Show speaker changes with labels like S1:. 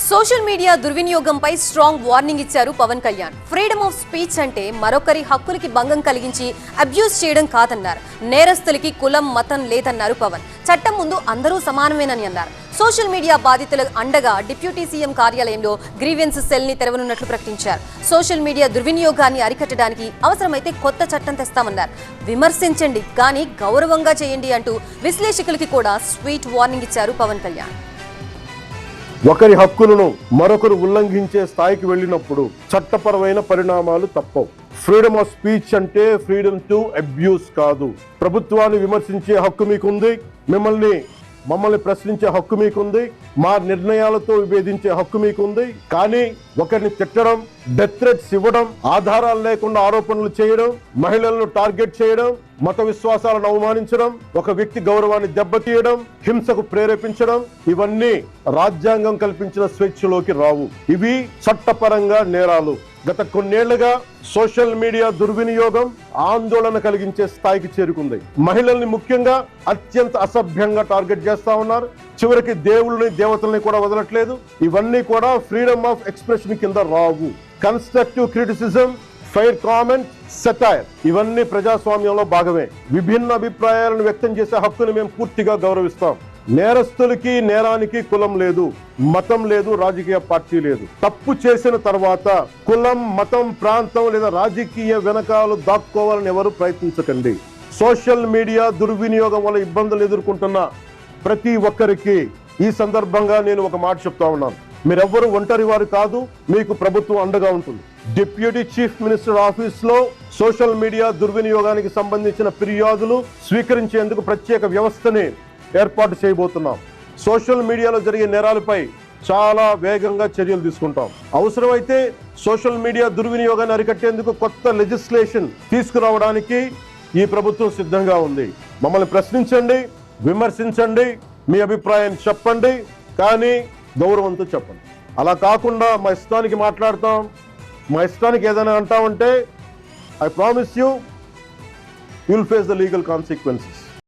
S1: Social media దుర్వినియోగంపై strong warning ఇచ్చారు Pawan Kalyan. Freedom of speech అంటే మరొకరి హక్కులకి భంగం కలిగించి అబ్యూస్ చేయడం కాదన్నారు. నేరస్తులకి కులం మతం లేదన్నారు పవన్. చట్టం ముందు అందరూ సమానమేనని అన్నారు. సోషల్ మీడియా బాధితుల అండగా డిప్యూటీ సీఎం కార్యాలయంలో గ్రీవెన్స్ సెల్ ని తెరవనున్నట్లు ప్రకటించారు. సోషల్ మీడియా దుర్వినియోగాన్ని అరికట్టడానికి అవసరమైతే కొత్త చట్టం తెస్తామన్నారు. విమర్శించండి కానీ గౌరవంగా చేయండి అంటూ విశ్లేషకులకి కూడా స్వీట్ వార్నింగ్ ఇచ్చారు పవన్ కళ్యాణ్.
S2: ఒకరి హక్కులను మరొకరు ఉల్లంఘించే స్థాయికి వెళ్ళినప్పుడు చట్టపరమైన పరిణామాలు తప్పవు. ఫ్రీడమ్ ఆఫ్ స్పీచ్ అంటే ఫ్రీడమ్ టు అబ్యూస్ కాదు. ప్రభుత్వాన్ని విమర్శించే హక్కు మీకుంది, మమ్మల్ని ప్రశ్నించే హక్కు మీకుంది, మా నిర్ణయాలతో విభేదించే హక్కు మీకుంది. కానీ ఒకరిని తిట్టడం, డెత్ థ్రెట్స్ ఇవ్వడం, ఆధారాలు లేకుండా ఆరోపణలు చేయడం, మహిళలను టార్గెట్ చేయడం, మత విశ్వాసాలను అవమానించడం, ఒక వ్యక్తి గౌరవాన్ని దెబ్బతీయడం, హింసకు ప్రేరేపించడం ఇవన్నీ రాజ్యాంగం కల్పించిన స్వేచ్ఛలోకి రావు. ఇవి చట్టపరంగా నేరాలు. గత కొన్నేళ్లుగా సోషల్ మీడియా దుర్వినియోగం ఆందోళన కలిగించే స్థాయికి చేరుకుంది. మహిళల్ని ముఖ్యంగా అత్యంత అసభ్యంగా టార్గెట్ చేస్తా ఉన్నారు. చివరికి దేవుళ్ళని దేవతల్ని కూడా వదలట్లేదు. ఇవన్నీ కూడా ఫ్రీడమ్ ఆఫ్ ఎక్స్ప్రెషన్ కింద రావు. Constructive criticism, fair comment, satire ఇవన్నీ ప్రజాస్వామ్యంలో భాగమే. విభిన్న అభిప్రాయాలను వ్యక్తం చేసే హక్కుని మేము పూర్తిగా గౌరవిస్తాం. నేరస్తులకి నేరానికి కులం లేదు, మతం లేదు, రాజకీయ పార్టీ లేదు. తప్పు చేసిన తర్వాత కులం, మతం, ప్రాంతం లేదా రాజకీయ వెనకాలు దాక్కోవాలని ఎవరు ప్రయత్నించకండి. సోషల్ మీడియా దుర్వినియోగం వల్ల ఇబ్బందులు ఎదుర్కొంటున్న ప్రతి ఒక్కరికి ఈ సందర్భంగా నేను ఒక మాట చెప్తా ఉన్నాను. మీరెవ్వరూ ఒంటరి వారు కాదు, మీకు ప్రభుత్వం అండగా ఉంటుంది. డిప్యూటీ చీఫ్ మినిస్టర్ ఆఫీస్ లో సోషల్ మీడియా దుర్వినియోగానికి సంబంధించిన ఫిర్యాదులు స్వీకరించేందుకు ప్రత్యేక వ్యవస్థని ఏర్పాటు చేయబోతున్నాం. సోషల్ మీడియాలో జరిగే నేరాలపై చాలా వేగంగా చర్యలు తీసుకుంటాం. అవసరమైతే సోషల్ మీడియా దుర్వినియోగాన్ని అరికట్టేందుకు కొత్త లెజిస్లేషన్ తీసుకురావడానికి ఈ ప్రభుత్వం సిద్ధంగా ఉంది. మమ్మల్ని ప్రశ్నించండి, విమర్శించండి, మీ అభిప్రాయాన్ని చెప్పండి, కానీ గౌరవంతో చెప్పండి. అలా కాకుండా మా ఇష్టానికి మాట్లాడతాం, మా ఇష్టానికి ఏదైనా అంటామంటే I promise you will face the legal consequences.